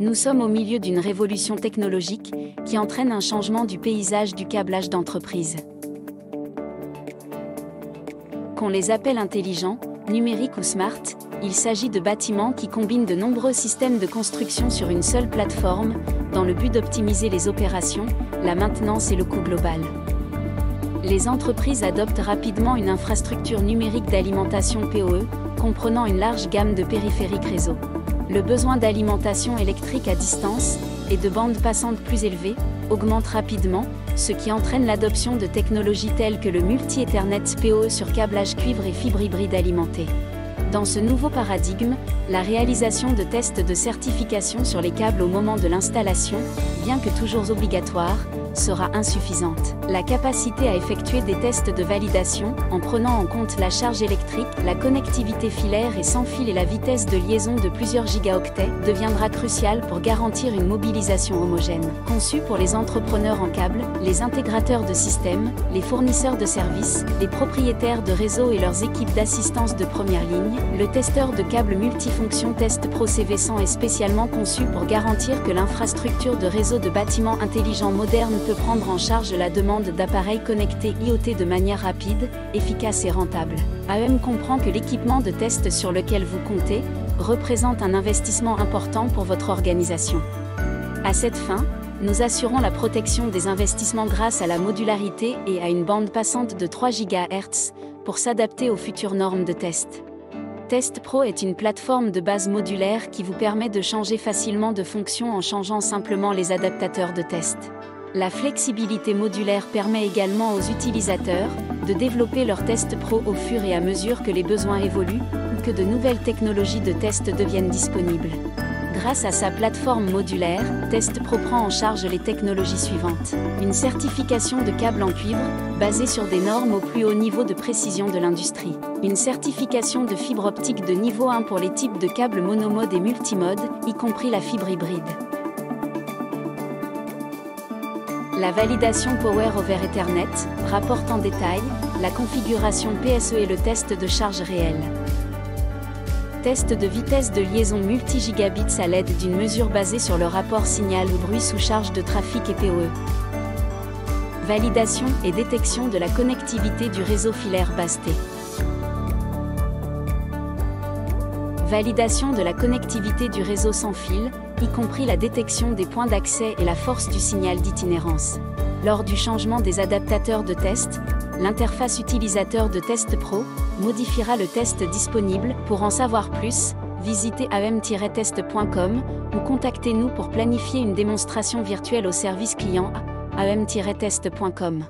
Nous sommes au milieu d'une révolution technologique qui entraîne un changement du paysage du câblage d'entreprise. Qu'on les appelle intelligents, numériques ou smart, il s'agit de bâtiments qui combinent de nombreux systèmes de construction sur une seule plateforme, dans le but d'optimiser les opérations, la maintenance et le coût global. Les entreprises adoptent rapidement une infrastructure numérique d'alimentation PoE, comprenant une large gamme de périphériques réseau. Le besoin d'alimentation électrique à distance, et de bandes passantes plus élevées, augmente rapidement, ce qui entraîne l'adoption de technologies telles que le multi-Ethernet PoE sur câblage cuivre et fibre hybride alimentée. Dans ce nouveau paradigme, la réalisation de tests de certification sur les câbles au moment de l'installation, bien que toujours obligatoire, sera insuffisante. La capacité à effectuer des tests de validation, en prenant en compte la charge électrique, la connectivité filaire et sans fil et la vitesse de liaison de plusieurs gigaoctets, deviendra cruciale pour garantir une mobilisation homogène. Conçu pour les entrepreneurs en câble, les intégrateurs de systèmes, les fournisseurs de services, les propriétaires de réseaux et leurs équipes d'assistance de première ligne, le testeur de câbles multifonction Test Pro CV100 est spécialement conçu pour garantir que l'infrastructure de réseau de bâtiments intelligents modernes peut prendre en charge la demande d'appareils connectés IoT de manière rapide, efficace et rentable. AEM comprend que l'équipement de test sur lequel vous comptez représente un investissement important pour votre organisation. À cette fin, nous assurons la protection des investissements grâce à la modularité et à une bande passante de 3 GHz pour s'adapter aux futures normes de test. Test Pro est une plateforme de base modulaire qui vous permet de changer facilement de fonction en changeant simplement les adaptateurs de test. La flexibilité modulaire permet également aux utilisateurs de développer leur test pro au fur et à mesure que les besoins évoluent ou que de nouvelles technologies de test deviennent disponibles. Grâce à sa plateforme modulaire, Test Pro prend en charge les technologies suivantes. Une certification de câbles en cuivre, basée sur des normes au plus haut niveau de précision de l'industrie. Une certification de fibre optique de niveau 1 pour les types de câbles monomode et multimode, y compris la fibre hybride. La validation Power over Ethernet rapporte en détail la configuration PSE et le test de charge réelle. Test de vitesse de liaison multi-gigabits à l'aide d'une mesure basée sur le rapport signal ou bruit sous charge de trafic et PoE. Validation et détection de la connectivité du réseau filaire base T. Validation de la connectivité du réseau sans fil, y compris la détection des points d'accès et la force du signal d'itinérance. Lors du changement des adaptateurs de test, l'interface utilisateur de Test Pro modifiera le test disponible. Pour en savoir plus, visitez aem-test.com ou contactez-nous pour planifier une démonstration virtuelle au service client aem-test.com.